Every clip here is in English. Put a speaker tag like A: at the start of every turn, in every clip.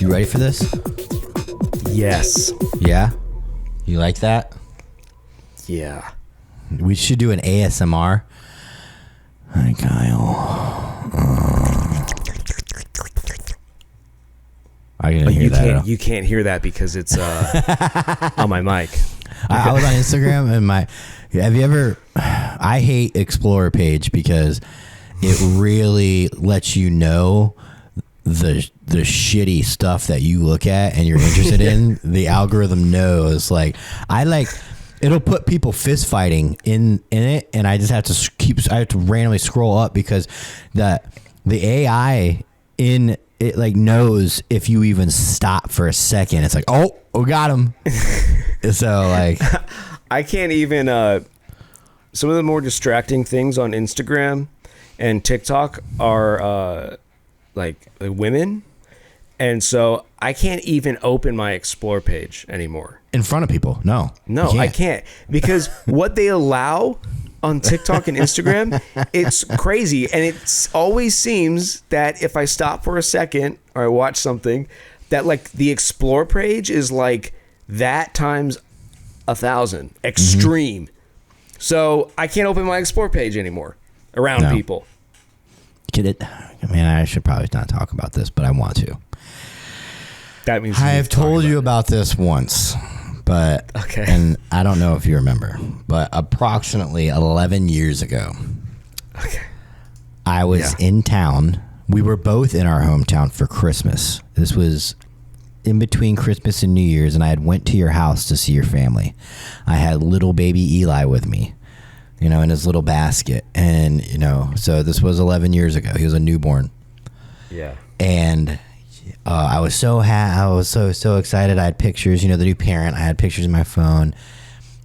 A: You ready for this?
B: Yes.
A: Yeah? You like that?
B: Yeah.
A: We should do an ASMR. Hi, Kyle. I didn't hear that.
B: You can't hear that because it's on my mic.
A: I was on Instagram and have you ever, I hate Explorer page because it really lets you know the shitty stuff that you look at and you're interested in. The algorithm knows, it'll put people fist fighting in it, and I just have to I have to randomly scroll up because the AI in it knows if you even stop for a second. It's like, oh, got him. So
B: I can't even some of the more distracting things on Instagram and TikTok are women, and so I can't even open my Explore page anymore
A: in front of people. No,
B: I can't, because what they allow on TikTok and Instagram, it's crazy. And it always seems that if I stop for a second or I watch something, that the Explore page is that times 1,000 extreme. So I can't open my Explore page anymore around people.
A: Get it? Man, I should probably not talk about this, but I want to.
B: That means
A: I have told you about this once, but
B: okay.
A: And I don't know if you remember, but approximately 11 years ago, I was in town. We were both in our hometown for Christmas. This was in between Christmas and New Year's, and I had went to your house to see your family. I had little baby Eli with me, in his little basket. And, so this was 11 years ago. He was a newborn.
B: Yeah.
A: And I was so excited. I had pictures, the new parent. I had pictures in my phone.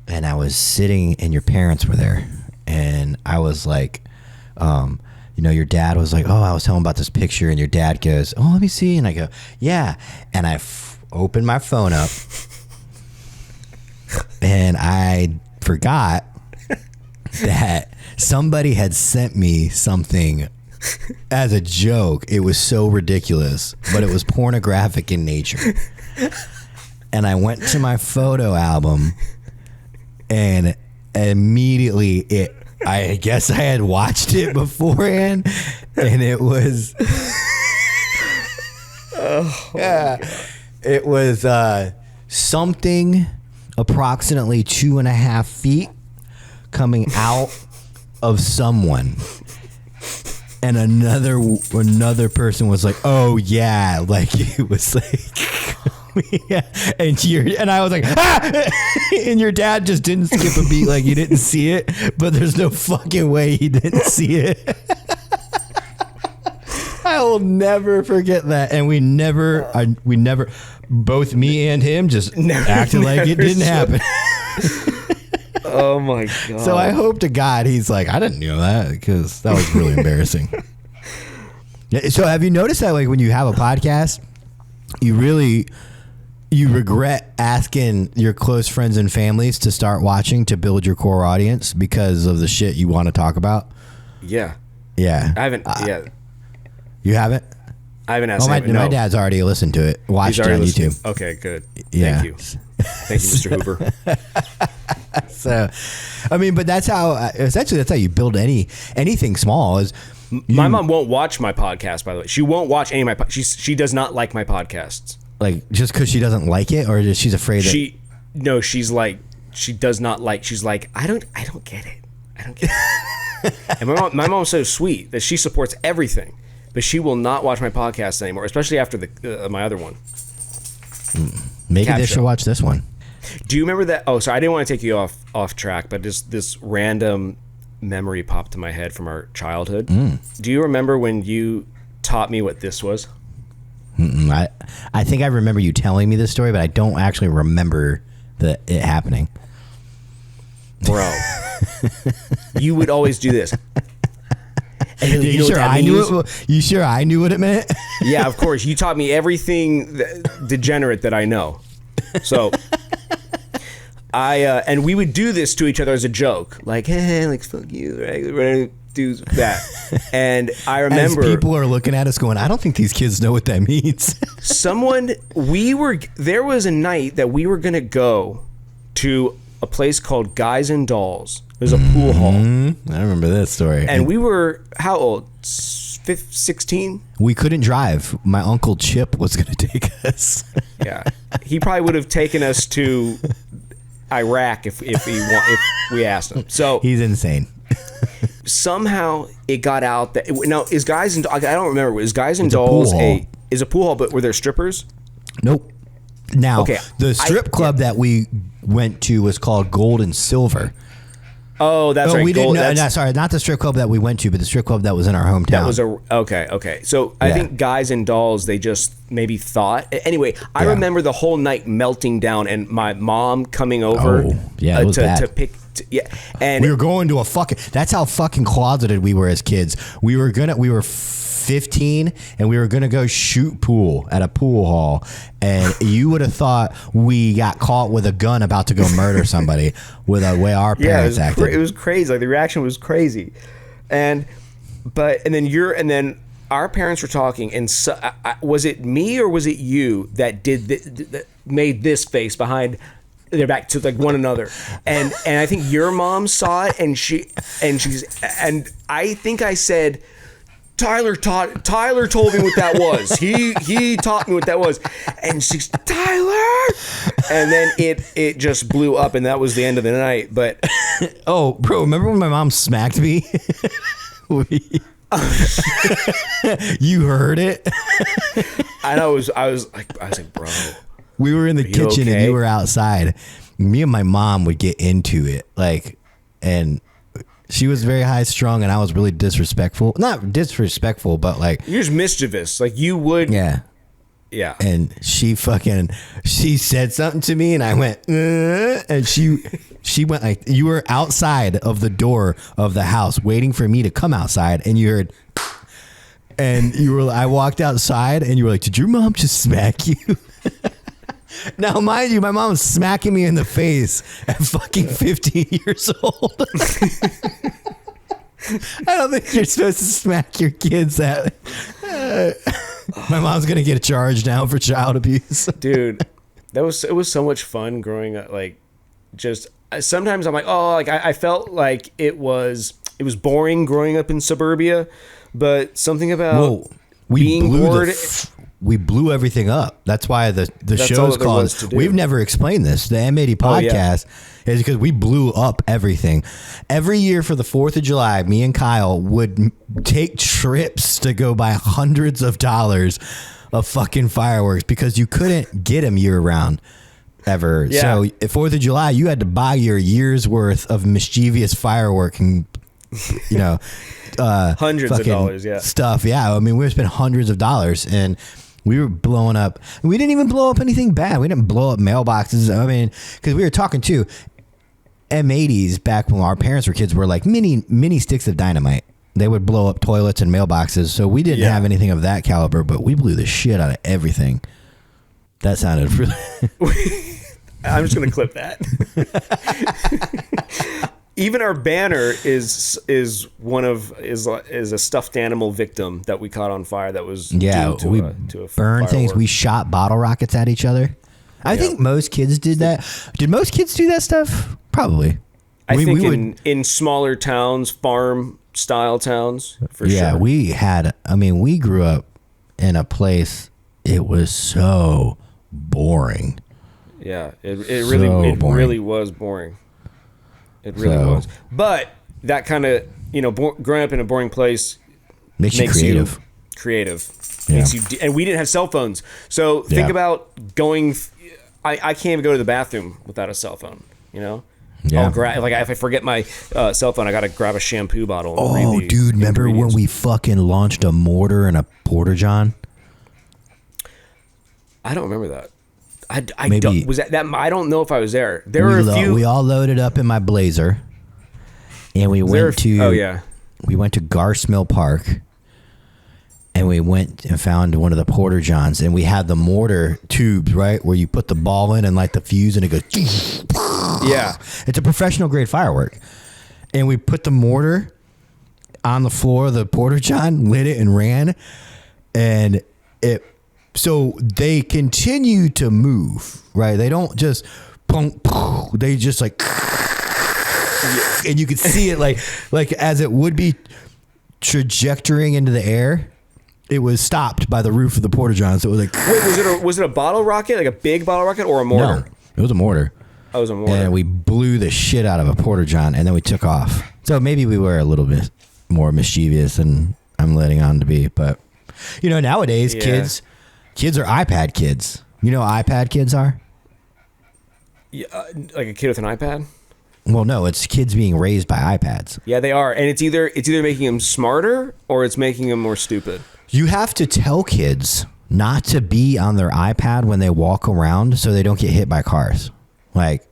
A: And I was sitting, and your parents were there. And I was like, your dad was like, oh, I was telling him about this picture. And your dad goes, oh, let me see. And I go, yeah. And I opened my phone up. And I forgot that somebody had sent me something as a joke. It was so ridiculous, but it was pornographic in nature. And I went to my photo album, and immediately I guess I had watched it beforehand, and it was it was something approximately 2.5 feet coming out of someone, and another person was like, oh yeah, it was yeah. And I was like, ah! And your dad just didn't skip a beat, he didn't see it, but there's no fucking way he didn't see it. I will never forget that. And we never, both me and him just acted like it didn't happen.
B: Oh my God.
A: So I hope to God he's like, I didn't know that, because that was really embarrassing. So have you noticed that when you have a podcast, you regret asking your close friends and families to start watching to build your core audience because of the shit you want to talk about?
B: Yeah.
A: Yeah.
B: I haven't.
A: You haven't?
B: I haven't asked.
A: My dad's already listened to it. Watched it on YouTube.
B: Okay, good.
A: Yeah.
B: Thank you. Thank you, Mr. Hoover.
A: So, but that's how, essentially, that's how you build anything small. Is
B: my mom won't watch my podcast, by the way. She won't watch any of my she does not like my podcasts.
A: Just because she doesn't like it, or just she's afraid that...
B: No, she's she does not like, she's like, I don't get it. I don't get it. And my mom's so sweet that she supports everything, but she will not watch my podcast anymore, especially after my other one.
A: Maybe they should watch this one.
B: Do you remember that? Oh, sorry, I didn't want to take you off track, but just this random memory popped to my head from our childhood. Do you remember when you taught me what this was?
A: I think I remember you telling me this story, but I don't actually remember it happening.
B: Bro, you would always do this. And
A: you sure I knew it? You sure I knew what it meant?
B: Yeah, of course. You taught me everything degenerate that I know. So and we would do this to each other as a joke, hey, fuck you, right? We're gonna do that. And I remember
A: as people are looking at us going, I don't think these kids know what that means.
B: There was a night that we were going to go to a place called Guys and Dolls. There's a pool hall.
A: I remember that story.
B: And we were, how old? 16?
A: We couldn't drive. My uncle Chip was going to take us.
B: Yeah. He probably would have taken us to Iraq if we asked him. So
A: he's insane.
B: Somehow it got out that now is Guys and I don't remember. Is Guys and
A: It's
B: Dolls
A: a
B: pool hall? But were there strippers?
A: Nope. Now
B: Okay,
A: the strip club that we went to was called Gold and Silver.
B: Oh, that's right.
A: We didn't. Sorry, not the strip club that we went to, but the strip club that was in our hometown.
B: That was okay. So I think Guys and Dolls, they just maybe thought. Anyway, I remember the whole night melting down, and my mom coming over.
A: It was bad.
B: To pick. And
A: we were going to a fucking. That's how fucking closeted we were as kids. We were 15 and we were gonna go shoot pool at a pool hall, and you would have thought we got caught with a gun about to go murder somebody with the way our parents acted.
B: It was crazy. Like the reaction was crazy, and then our parents were talking, and so, was it me or was it you that that made this face behind their back to like one another, and I think your mom saw it, and I think I said, Tyler told me what that was. He taught me what that was. And she's, Tyler! And then it just blew up, and that was the end of the night. But
A: oh, bro, remember when my mom smacked me? You heard it?
B: I was like, bro.
A: We were in the kitchen
B: okay?
A: and you were outside. Me and my mom would get into it, and she was very high strung, and I was really disrespectful. Not disrespectful, but like
B: you're just mischievous. Like you would,
A: yeah. And she said something to me, and I went, and she went like, you were outside of the door of the house waiting for me to come outside, and you heard, and I walked outside, and you were like, did your mom just smack you? Now, mind you, my mom was smacking me in the face at fucking 15 years old. I don't think you're supposed to smack your kids that. My mom's gonna get charged now for child abuse.
B: Dude, it was so much fun growing up. Like, just sometimes I'm like, oh, like I felt like it was boring growing up in suburbia, but something about being bored.
A: We blew everything up. That's why the show's called. We've never explained this. The M80 podcast is because we blew up everything. Every year for the 4th of July, me and Kyle would take trips to go buy hundreds of dollars of fucking fireworks because you couldn't get them year round ever. Yeah. So at 4th of July, you had to buy your year's worth of mischievous firework and,
B: hundreds of dollars,
A: stuff. Yeah. I mean, we spent hundreds of dollars, and we were blowing up. We didn't even blow up anything bad. We didn't blow up mailboxes. I mean, because we were talking too, M80s back when our parents were kids were like mini sticks of dynamite. They would blow up toilets and mailboxes. So we didn't have anything of that caliber, but we blew the shit out of everything. That sounded really.
B: I'm just gonna clip that. Even our banner is a stuffed animal victim that we caught on fire. That was
A: we
B: to a
A: burn things.
B: firework.
A: We shot bottle rockets at each other. I think most kids did that. Did most kids do that stuff? Probably.
B: I think in smaller towns, farm style towns, for sure.
A: Yeah, we grew up in a place. It was so boring.
B: Yeah, it really was boring. It really was. But that kind of, growing up in a boring place
A: makes you creative.
B: Yeah. Makes you, and we didn't have cell phones. So think about going. I can't even go to the bathroom without a cell phone. Yeah. If I forget my cell phone, I got to grab a shampoo bottle.
A: Oh, dude, remember when we fucking launched a mortar and a porta john?
B: I don't remember that. I don't know if I was there. There were a few.
A: We all loaded up in my Blazer, and we went to Garsmill Park, and we went and found one of the porta johns, and we had the mortar tubes, right, where you put the ball in and light the fuse, and it goes. Yeah, it's a professional grade firework, and we put the mortar on the floor of the Porta-John, lit it, and ran. And so they continue to move, right? They don't just they just like, and you could see it like as it would be trajectorying into the air. It was stopped by the roof of the Porta-John. So it was like,
B: wait, was it a bottle rocket, like a big bottle rocket, or a mortar?
A: No, it was a mortar.
B: Oh, it was a mortar.
A: And we blew the shit out of a Porta-John, and then we took off. So maybe we were a little bit more mischievous than I'm letting on to be. But, nowadays, kids are iPad kids. You know what iPad kids are?
B: Yeah, like a kid with an iPad?
A: Well, no, it's kids being raised by iPads.
B: Yeah, they are. And it's either making them smarter or it's making them more stupid.
A: You have to tell kids not to be on their iPad when they walk around so they don't get hit by cars. Like,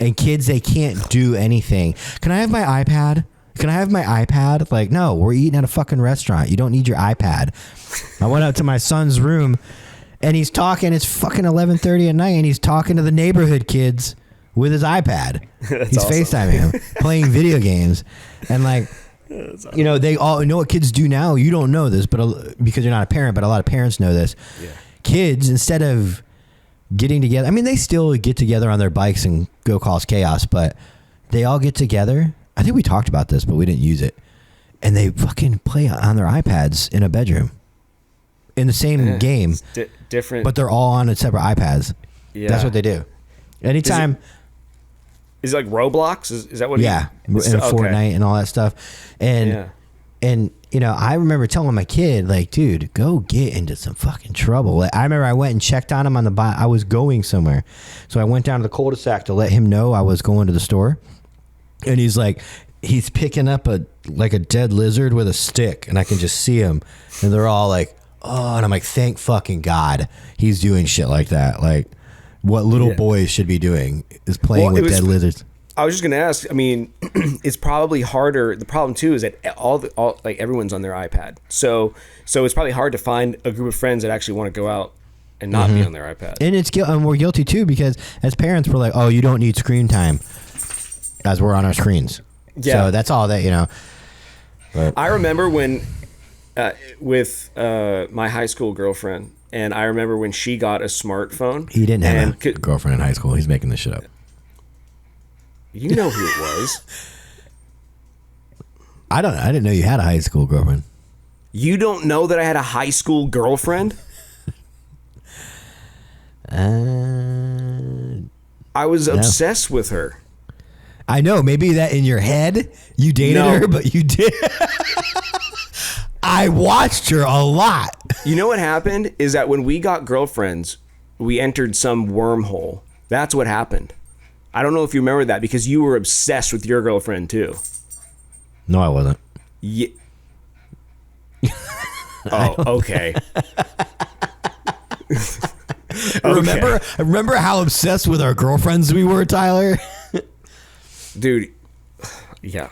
A: and kids, they can't do anything. Can I have my iPad? Can I have my iPad? Like, no, we're eating at a fucking restaurant. You don't need your iPad. I went up to my son's room and he's talking. It's fucking 11:30 at night and he's talking to the neighborhood kids with his iPad. He's awesome. FaceTiming them, playing video games. And like, they all know what kids do now. You don't know this, but because you're not a parent, but a lot of parents know this. Yeah. Kids, instead of getting together, I mean, they still get together on their bikes and go cause chaos, but they all get together. I think we talked about this, but we didn't use it. And they fucking play on their iPads in a bedroom in the same game,
B: different,
A: but they're all on separate iPads. Yeah, that's what they do. Anytime.
B: Is it like Roblox? Is that what?
A: Yeah, and Fortnite and all that stuff. And I remember telling my kid, like, dude, go get into some fucking trouble. Like, I remember I went and checked on him on the bike. I was going somewhere, so I went down to the cul-de-sac to let him know I was going to the store. And he's picking up a dead lizard with a stick, and I can just see him. And they're all like, oh, and I'm like, thank fucking God he's doing shit like that. Like, what little boys should be doing is playing with dead lizards.
B: I was just going to ask, I mean, it's probably harder. The problem too is that everyone's on their iPad. So it's probably hard to find a group of friends that actually want to go out and not be on their iPad.
A: And we're guilty too, because as parents we're like, oh, you don't need screen time as we're on our screens. Yeah. So that's all that, But.
B: I remember when with my high school girlfriend, and I remember when she got a smartphone.
A: He didn't have a girlfriend in high school. He's making this shit up.
B: You know who it was.
A: I didn't know you had a high school girlfriend.
B: You don't know that I had a high school girlfriend? I was obsessed with her.
A: I know. Maybe that in your head you dated her, but you did. I watched her a lot.
B: You know what happened is that when we got girlfriends, we entered some wormhole. That's what happened. I don't know if you remember that because you were obsessed with your girlfriend too.
A: No, I wasn't.
B: Yeah. Oh, okay.
A: Remember how obsessed with our girlfriends we were, Tyler?
B: Dude. Yeah.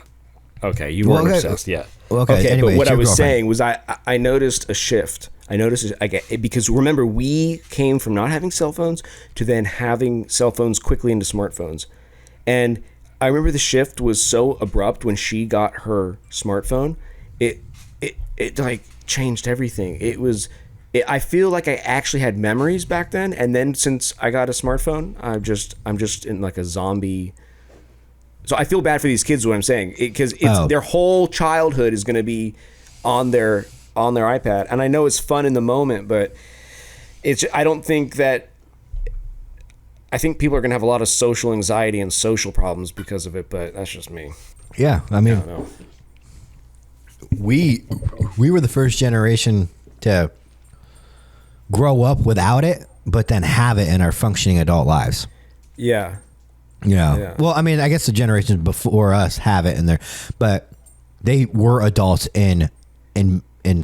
B: Okay, you weren't obsessed yet.
A: Okay, anyway,
B: but what I was saying was I noticed a shift. Because remember, we came from not having cell phones to then having cell phones quickly into smartphones. And I remember the shift was so abrupt when she got her smartphone. It like changed everything. I feel like I actually had memories back then, and then since I got a smartphone, I'm just in like a zombie. So I feel bad for these kids, what I'm saying, because their whole childhood is going to be on their iPad, and I know it's fun in the moment, but I think people are going to have a lot of social anxiety and social problems because of it, but that's just me.
A: Yeah, I mean, we were the first generation to grow up without it, but then have it in our functioning adult lives.
B: Yeah.
A: Yeah. Well, I mean, I guess the generations before us have it in there, but they were adults and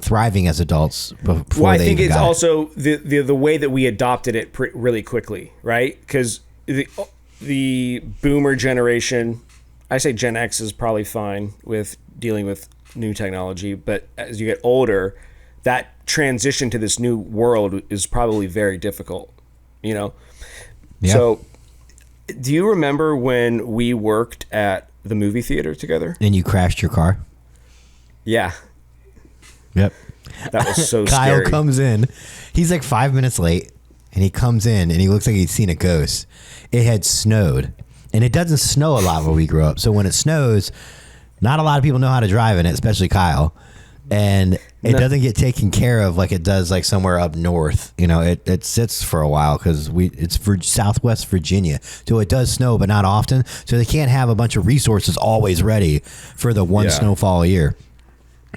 A: thriving as adults before they
B: I think it's also the way that we adopted it really quickly, right? Because the boomer generation, I say Gen X is probably fine with dealing with new technology, but as you get older, that transition to this new world is probably very difficult, Yeah. So, do you remember when we worked at the movie theater together?
A: And you crashed your car?
B: Yeah.
A: Yep.
B: That was so
A: Kyle
B: scary.
A: comes in. He's like 5 minutes late, and he comes in, and he looks like he'd seen a ghost. It had snowed, and it doesn't snow a lot where we grew up. So when it snows, not a lot of people know how to drive in it, especially Kyle. And it doesn't get taken care of like it does like somewhere up north. You know, it sits for a while because it's for Southwest Virginia. So it does snow, but not often. So they can't have a bunch of resources always ready for the one snowfall a year.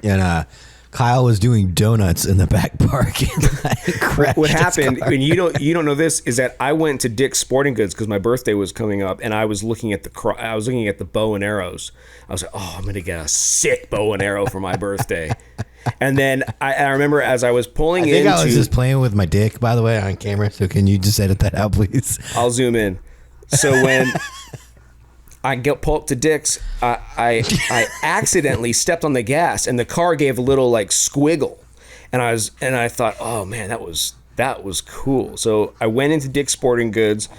A: And Kyle was doing donuts in the back park. And
B: what happened, and you don't know this, is that I went to Dick's Sporting Goods because my birthday was coming up, and I was looking at the bow and arrows. I was like, oh, I'm gonna get a sick bow and arrow for my birthday. And then I remember as I was pulling into,
A: I was just playing with my dick, by the way, on camera. So can you just edit that out, please?
B: I'll zoom in. So when I pull up to Dick's, I accidentally stepped on the gas, and the car gave a little like squiggle, and I thought, oh man, that was cool. So I went into Dick's Sporting Goods.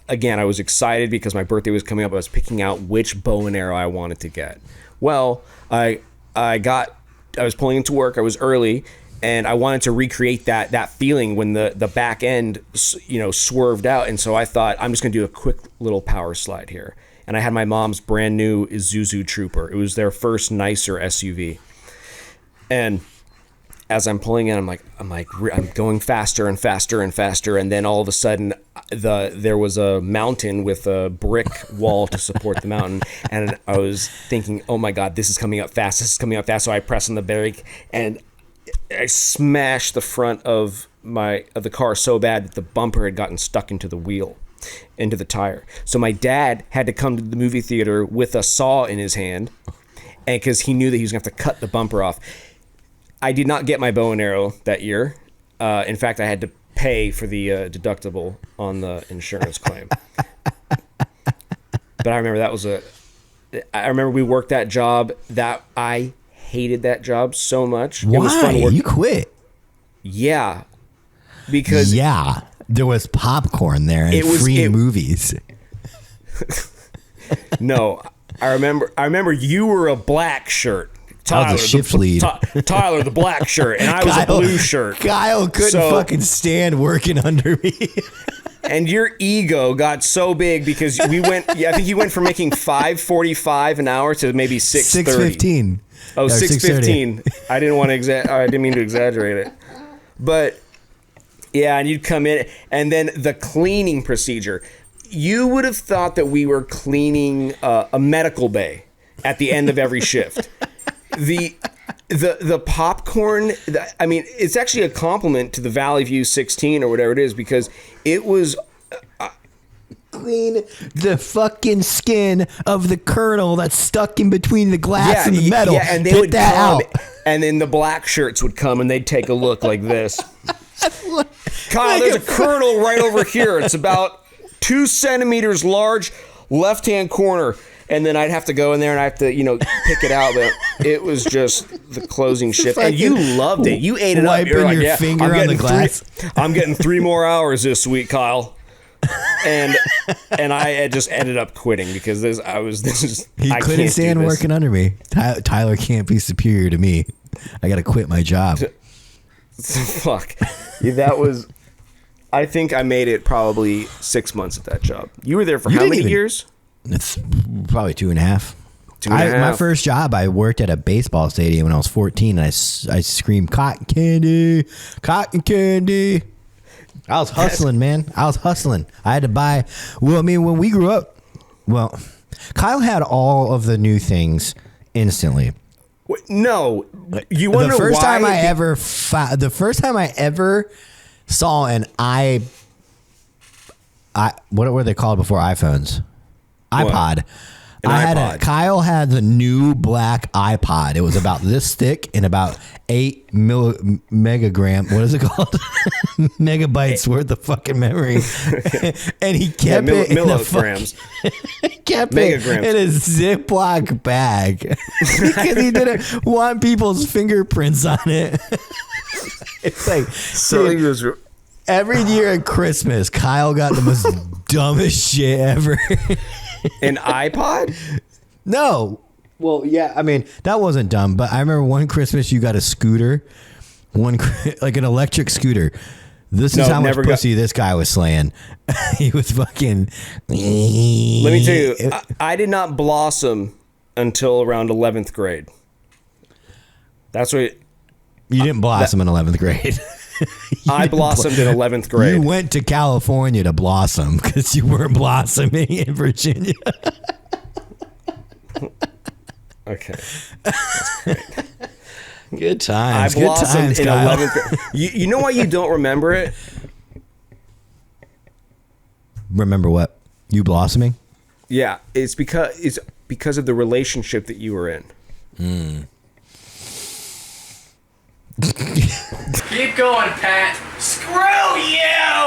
B: Again, I was excited because my birthday was coming up. I was picking out which bow and arrow I wanted to get. Well, I was pulling into work. I was early, and I wanted to recreate that feeling when the back end, swerved out. And so I thought, I'm just gonna do a quick little power slide here. And I had my mom's brand new Isuzu Trooper. It was their first nicer SUV. And as I'm pulling in, I'm going faster and faster and faster. And then all of a sudden, there was a mountain with a brick wall to support the mountain. And I was thinking, oh my God, this is coming up fast. This is coming up fast. So I press on the brake, and I smashed the front of the car so bad that the bumper had gotten stuck into the tire. So my dad had to come to the movie theater with a saw in his hand, and because he knew that he was going to have to cut the bumper off. I did not get my bow and arrow that year. In fact, I had to pay for the deductible on the insurance claim. But I remember I remember we worked that job. That I hated that job so much.
A: Why?
B: It was fun work.
A: You quit?
B: Yeah, because
A: there was popcorn there and free movies.
B: No, I remember you were a black shirt. Tyler,
A: I was a shift lead.
B: Tyler, the black shirt, and I was a blue shirt.
A: Kyle couldn't fucking stand working under me.
B: And your ego got so big because we went. I think you went from making $5.45 an hour to maybe $6.15. Oh, $6.15. I didn't mean to exaggerate it, but yeah. And you'd come in, and then the cleaning procedure. You would have thought that we were cleaning a medical bay at the end of every shift. The popcorn, it's actually a compliment to the Valley View 16 or whatever it is, because it was
A: clean the fucking skin of the kernel that's stuck in between the glass and the metal.
B: Yeah, and they would come out. And then the black shirts would come and they'd take a look like this. Kyle, there's a kernel right over here. It's about 2 centimeters large, left-hand corner. And then I'd have to go in there and I have to, pick it out. But it was just the closing shift. And you loved it. You ate it up. You're like,
A: your finger on the glass.
B: I'm getting 3 more hours this week, Kyle. And I just ended up quitting because
A: he couldn't stand working under me. Tyler can't be superior to me. I got to quit my job.
B: Fuck. That was, I think I made it probably 6 months at that job. You were there for how many years?
A: It's probably 2.5. My first job, I worked at a baseball stadium when I was 14, and I screamed, "Cotton candy, cotton candy." I was hustling, man. I was hustling. I had to buy. Well, I mean, when we grew up, Kyle had all of the new things instantly.
B: No, you wonder
A: the first
B: why?
A: The first time I ever saw an what were they called before iPhones? iPod. Kyle had the new black iPod. It was about this thick and about 8 megagram. What is it called? Megabytes worth of fucking memory. And he kept it
B: milligrams.
A: Kept it in a Ziploc bag because he didn't want people's fingerprints on it. It's like every year at Christmas, Kyle got the most dumbest shit ever.
B: An iPod?
A: No. Well, yeah, I mean, that wasn't dumb, but I remember one Christmas you got a scooter, like an electric scooter. This is how much pussy this guy was slaying. He was fucking.
B: Let me tell you, I did not blossom until around 11th grade. That's what.
A: You didn't blossom in 11th grade.
B: I blossomed in 11th grade.
A: You went to California to blossom because you weren't blossoming in Virginia.
B: Okay. That's great.
A: Good times.
B: I blossomed in
A: Kyle.
B: 11th grade. You know why you don't remember it?
A: Remember what? You blossoming?
B: Yeah, it's because of the relationship that you were in.
C: Keep going, Pat. Screw you!